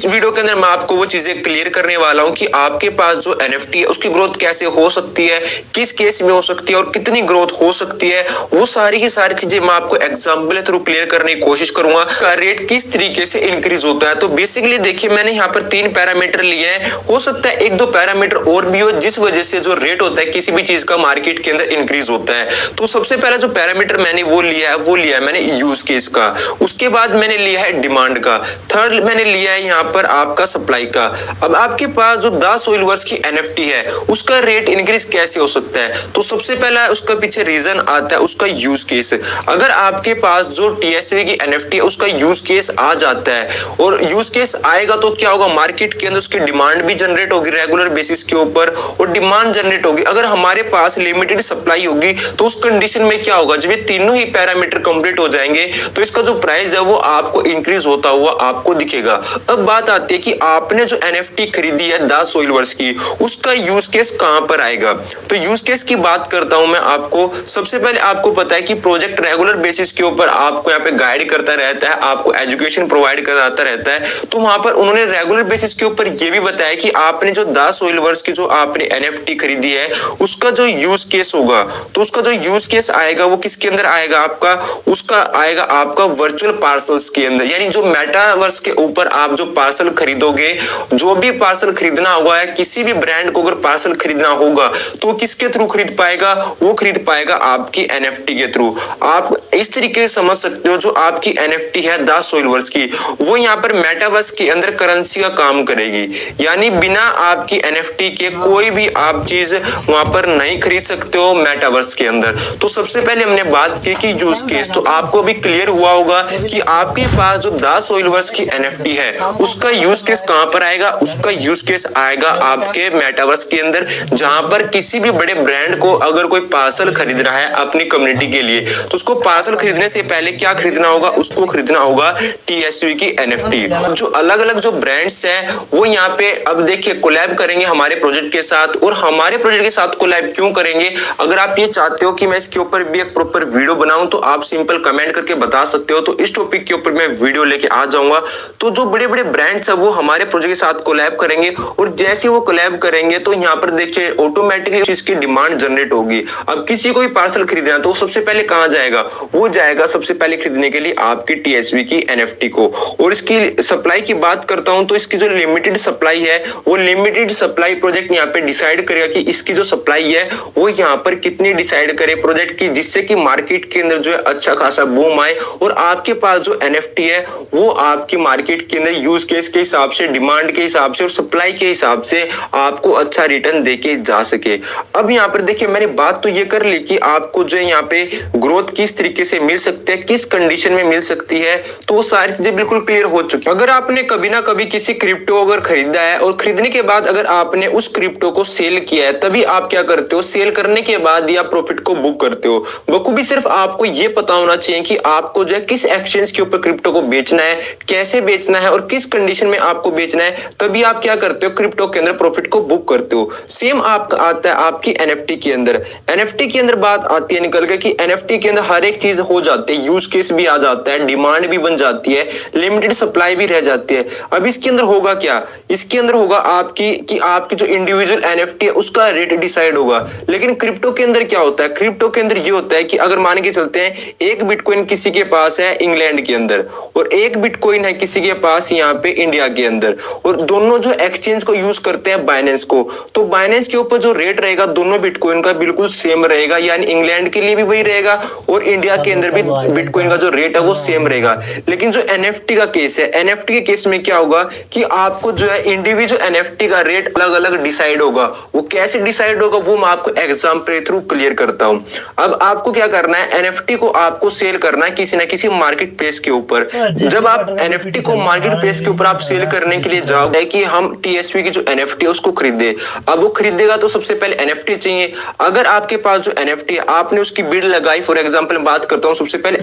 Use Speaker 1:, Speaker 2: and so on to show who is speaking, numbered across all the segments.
Speaker 1: इस वीडियो के अंदर मैं आपको वो चीजें क्लियर करने वाला हूं कि आपके पास जो एनएफटी है उसकी ग्रोथ कैसे हो सकती है, किस केस में हो सकती है और कितनी ग्रोथ हो सकती है, वो सारी की सारी चीजें मैं आपको एग्जांपल के थ्रू क्लियर करने की कोशिश करूंगा। का रेट किस तरीके से इंक्रीज होता है। तो बेसिकली देखिए, मैंने यहाँ पर 3 पैरामीटर लिए हैं, हो सकता है 1-2 पैरामीटर और भी हो जिस वजह से जो रेट होता है किसी भी चीज का मार्केट के अंदर इंक्रीज होता है। तो सबसे पहला जो पैरामीटर मैंने वो लिया है मैंने यूज केस का, उसके बाद मैंने लिया है डिमांड का, थर्ड मैंने लिया है यहाँ पर आपका सप्लाई का। अब आपके पास जो द सॉइल वर्क्स की एनएफटी है उसका रेट इंक्रीज कैसे हो सकता है। तो सबसे पहला उसका पीछे रीजन आता है उसका यूज केस। अगर आपके पास जो टीएसवी की एनएफटी है उसका यूज केस आ जाता है और यूज केस आएगा तो क्या होगा, मार्केट के अंदर उसकी डिमांड भी जनरेट होगी रेगुलर बेसिस के ऊपर और डिमांड जनरेट होगी। अगर हमारे पास लिमिटेड सप्लाई होगी तो उस कंडीशन में क्या होगा, जब ये तीनों ही पैरामीटर कंप्लीट हो जाएंगे तो इसका जो प्राइस है वो आपको इंक्रीज होता हुआ आपको दिखेगा। अब बात आती है कि आपने जो एनएफटी खरीदी है द सॉइल वर्क्स की, उसका यूज केस कहां पर आएगा। तो यूज केस की बात करता हूं मैं आपको। सबसे पहले आपको पता है कि प्रोजेक्ट रेगुलर बेसिस के ऊपर आपको यहाँ पे गाइड करता रहता है, आपको एजुकेशन प्रोवाइड कराता रहता है। तो वहां पर उन्होंने रेगुलर बेसिस के ऊपर यह भी बताया कि आपने जो द सॉइल वर्क्स की जो आपने एनएफटी खरीदी है उसका जो यूज केस होगा, तो उसका जो यूज केस आएगा वो किसके अंदर आएगा आपका, उसका आएगा आपका वर्चुअल पार्सल्स के अंदर। यानी जो मेटावर्स के ऊपर आप जो पार्सल खरीदोगे, जो भी पार्सल खरीदना होगा या किसी भी ब्रांड को अगर पार्सल खरीदना होगा तो किसके थ्रू खरीद पाएगा, वो खरीद पाएगा आपकी एनएफटी के थ्रू। आप इस तरीके से समझ सकते हो जो आपकी एनएफटी है द सॉइल वर्क्स की, वो यहाँ पर मेटावर्स के अंदर करेंसी का काम करेगी। यानी बिना आपकी एनएफटी के कोई भी आप चीज वहां पर नहीं खरीद सकते हो मेटावर्स के अंदर। तो सबसे पहले हमने बात की कि यूज केस, तो आपको भी क्लियर हुआ होगा कि आपके पास जो द सॉइल वर्क्स की एनएफटी है उसका यूज केस कहां पर आएगा, उसका यूज केस आएगा आपके मेटावर्स के अंदर, जहां पर किसी भी बड़े ब्रांड को अगर कोई पार्सल खरीद रहा है अपनी कम्युनिटी के लिए तो उसको पार्सल खरीदने से पहले क्या खरीदना होगा, उसको खरीदना होगा टीएसवी की एनएफटी। जो अलग अलग जो ब्रांड्स हैं वो यहाँ पे अब देखिए कोलैब करेंगे हमारे प्रोजेक्ट के साथ। और हमारे प्रोजेक्ट के साथ कोलैब क्यों करेंगे, अगर आप ये चाहते हो कि मैं इसके ऊपर भी एक प्रॉपर वीडियो बनाऊं तो आप सिंपल कमेंट करके बता सकते हो, तो इस टॉपिक के ऊपर मैं वीडियो लेके आ जाऊंगा। तो जो बड़े बड़े ब्रांड्स है वो हमारे प्रोजेक्ट के साथ कोलैब करेंगे और जैसे वो कोलैब करेंगे तो यहाँ पर देखिए ऑटोमेटिकली इसकी डिमांड जनरेट होगी। अब किसी को भी पार्सल खरीदना है तो सबसे पहले कहां जाएगा, वो जाएगा सबसे पहले खरीदने के लिए आपकी टीएसवी की एनएफटी को। और इसकी सप्लाई की बात करता हूं तो इसकी जो लिमिटेड सप्लाई है वो लिमिटेड सप्लाई प्रोजेक्ट यहाँ पे डिसाइड करेगा कि इसकी जो सप्लाई है वो यहाँ पर कितनी डिसाइड करे प्रोजेक्ट की, जिससे कि मार्केट के अंदर जो है अच्छा खासा बूम आए और आपके पास जो एनएफटी है वो आपकी मार्केट के अंदर यूज केस के हिसाब से, डिमांड के हिसाब से और सप्लाई के हिसाब से आपको अच्छा रिटर्न देके जा सके। अब यहाँ पर देखिए मैंने बात तो ये कर ली कि आपको जो है यहाँ पे ग्रोथ किस तरीके से मिल सकती है, किस कंडीशन में मिल सकती है, तो वो सारी चीजें बिल्कुल क्लियर हो चुकी है। अगर आपने कभी ना कभी किसी क्रिप्टो अगर खरीदा है और खरीदने के बाद अगर आपने उस क्रिप्टो को सेल किया है, तभी आप क्या करते हो, सेल करने के बाद या प्रॉफिट को बुक करते हो। बखूबी सिर्फ आपको ये पता होना चाहिए कि आपको जो है किस एक्सचेंज के ऊपर क्रिप्टो को बेचना है, कैसे बेचना है और किस कंडीशन में आपको बेचना है, तभी आप क्या करते हो, क्रिप्टो के अंदर प्रॉफिट को बुक करते हो। सेम आपका आता है आपकी एनएफटी के अंदर। एनएफटी के अंदर बात आती है निकल के कि एनएफटी के अंदर हर एक चीज हो जाती है, यूज केस भी आ जाता है, डिमांड भी बन जाती है, लिमिटेड सप्लाई भी रह जाती है। अब इसके अंदर होगा क्या, इसके अंदर होगा आपकी जो इंडिविजुअल एनएफटी है उसका रेट डिसाइड होगा। लेकिन क्रिप्टो के अंदर क्या होता है, क्रिप्टो के अंदर ये होता है कि अगर मान के चलते हैं एक बिटकॉइन किसी के पास है इंग्लैंड के अंदर और एक बिटकॉइन है किसी के पास यहाँ पे इंडिया के अंदर, और दोनों जो एक्सचेंज को यूज करते हैं बाइनेंस को, तो बाइनेंस के ऊपर जो रेट रहेगा दोनों बिटकॉइन का बिल्कुल सेम रहेगा। यानी इंग्लैंड के लिए भी वही रहेगा और इंडिया के अंदर भी बिटकॉइन का जो रेट है वो सेम रहेगा। लेकिन जो एनएफटी का केस है, एनएफटी के केस में क्या होगा कि आपको जो है इंडिविजुअल एनएफटी का रेट अलग अलग डिसाइड होगा। वो कैसे डिसाइड होगा वो मैं आपको एग्जांपल के थ्रू क्लियर करता हूं। अब आपको क्या करना है, एनएफटी को आपको सेल करना है किसी ना किसी मार्केट प्लेस के ऊपर। जब आप एनएफटी को मार्केट प्लेस के ऊपर आप सेल करने के लिए जाओ कि हम टीएसवी की जो एनएफटी है उसको खरीदे, अब वो खरीदेगा तो सबसे पहले एनएफटी चाहिए। अगर आपके पास जो एनएफटी है आपने उसकी बिड लगाई, फॉर एग्जांपल बात करता हूं सबसे पहले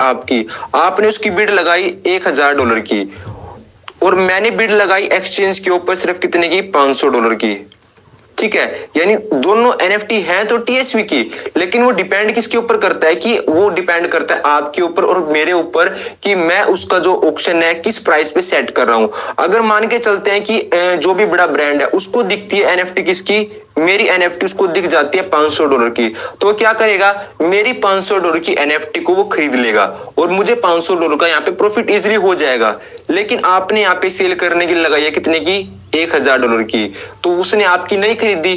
Speaker 1: आपने उसकी बिड लगाई $1000 की और मैंने बिड लगाई एक्सचेंज के ऊपर सिर्फ कितने की, $500 की। ठीक है, यानी दोनों एनएफटी हैं तो टीएसवी की, लेकिन वो डिपेंड किसके ऊपर करता है कि वो डिपेंड करता है आपके ऊपर और मेरे ऊपर कि मैं उसका जो ऑक्शन है किस प्राइस पे सेट कर रहा हूं। अगर मान के चलते हैं कि जो भी बड़ा ब्रांड है उसको दिखती है एनएफटी किसकी, मेरी एनएफटी उसको दिख जाती है $500 की, तो क्या करेगा, मेरी $500 की एनएफटी को वो खरीद लेगा और मुझे $500 का यहाँ पे प्रॉफिट इजीली हो जाएगा। लेकिन आपने यहाँ पे सेल करने की लगाई है कितने की, $1000 की, तो उसने आपकी नहीं खरीदी।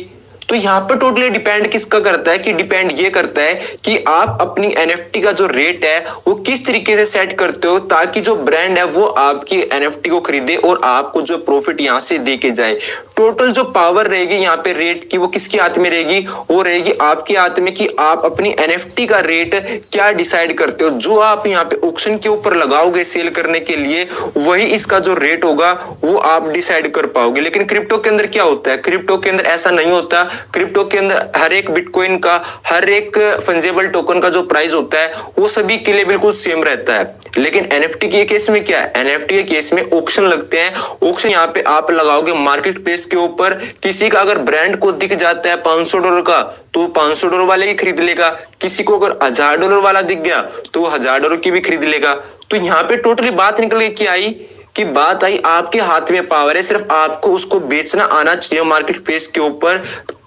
Speaker 1: तो यहाँ पर टोटली डिपेंड किसका करता है कि डिपेंड ये करता है कि आप अपनी एनएफटी का जो रेट है वो किस तरीके से सेट करते हो ताकि जो ब्रांड है वो आपकी एनएफटी को खरीदे और आपको जो प्रॉफिट यहाँ से दे के जाए। टोटल जो पावर रहेगी यहाँ पे रेट की वो किसके हाथ में रहेगी, वो रहेगी आपके हाथ में कि आप अपनी एनएफटी का रेट क्या डिसाइड करते हो। जो आप यहाँ पे ऑक्शन के ऊपर लगाओगे सेल करने के लिए वही इसका जो रेट होगा वो आप डिसाइड कर पाओगे। लेकिन क्रिप्टो के अंदर क्या होता है, क्रिप्टो के अंदर ऐसा नहीं होता। क्रिप्टो के अंदर हर एक बिटकॉइन का, हर एक फंजेबल टोकन का जो प्राइस होता है वो सभी के लिए बिल्कुल सेम रहता है। लेकिन एनएफटी के केस में क्या है, एनएफटी के केस में ऑक्शन लगते हैं। ऑक्शन यहाँ पे आप लगाओगे मार्केट प्लेस के ऊपर, किसी का अगर ब्रांड को दिख जाता है $500 का तो $500 वाले ही खरीद लेगा, किसी को अगर $1000 वाला दिख गया तो $1000 की भी खरीद लेगा। तो यहाँ पे टोटली बात निकल के आई कि बात आई आपके हाथ में पावर है, सिर्फ आपको उसको बेचना आना चाहिए मार्केट प्लेस के ऊपर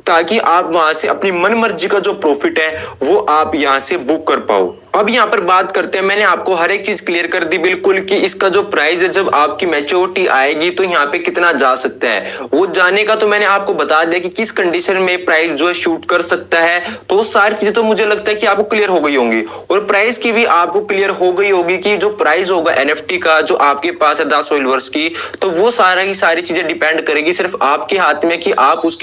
Speaker 1: ताकि आप वहां से अपनी मन मर्जी का जो प्रॉफिट है वो आप यहां से बुक कर पाओ। अब यहाँ पर बात करते हैं, मैंने आपको हर एक चीज क्लियर कर दी बिल्कुल कि इसका जो प्राइस है जब आपकी मैच्योरिटी आएगी तो यहाँ पे कितना जा सकता है, वो जाने का तो मैंने आपको बता दिया कि किस कंडीशन में प्राइस जो है शूट कर सकता है। तो वो सारी चीजें तो मुझे लगता है कि आपको क्लियर हो गई होंगी और प्राइस की भी आपको क्लियर हो गई होगी कि जो प्राइस होगा एनएफटी का जो आपके पास है 10 होल्डर्स की, तो वो सारी चीजें डिपेंड करेगी सिर्फ आपके हाथ में कि आप उसकी